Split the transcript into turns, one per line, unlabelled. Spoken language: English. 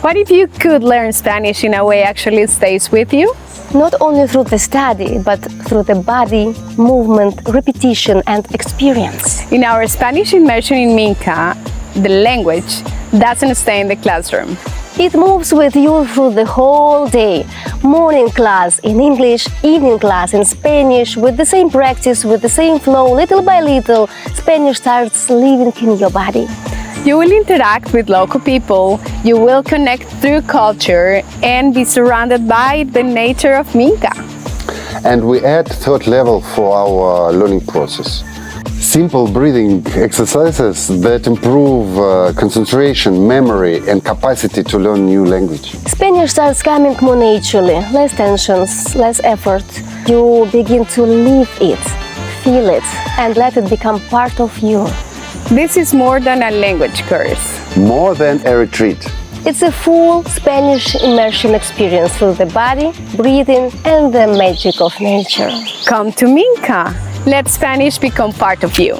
What if you could learn Spanish in a way actually stays with you?
Not only through the study, but through the body, movement, repetition and experience.
In our Spanish immersion in Minca, the language doesn't stay in the classroom.
It moves with you through the whole day. Morning class in English, evening class in Spanish, with the same practice, with the same flow, little by little, Spanish starts living in your body.
You will interact with local people, you will connect through culture and be surrounded by the nature of Minca.
And we add third level for our learning process. Simple breathing exercises that improve concentration, memory and capacity to learn new language.
Spanish starts coming more naturally, less tensions, less effort. You begin to live it, feel it and let it become part of you.
This is more than a language course.
More than a retreat.
It's a full Spanish immersion experience through the body, breathing and the magic of nature.
Come to Minca. Let Spanish become part of you.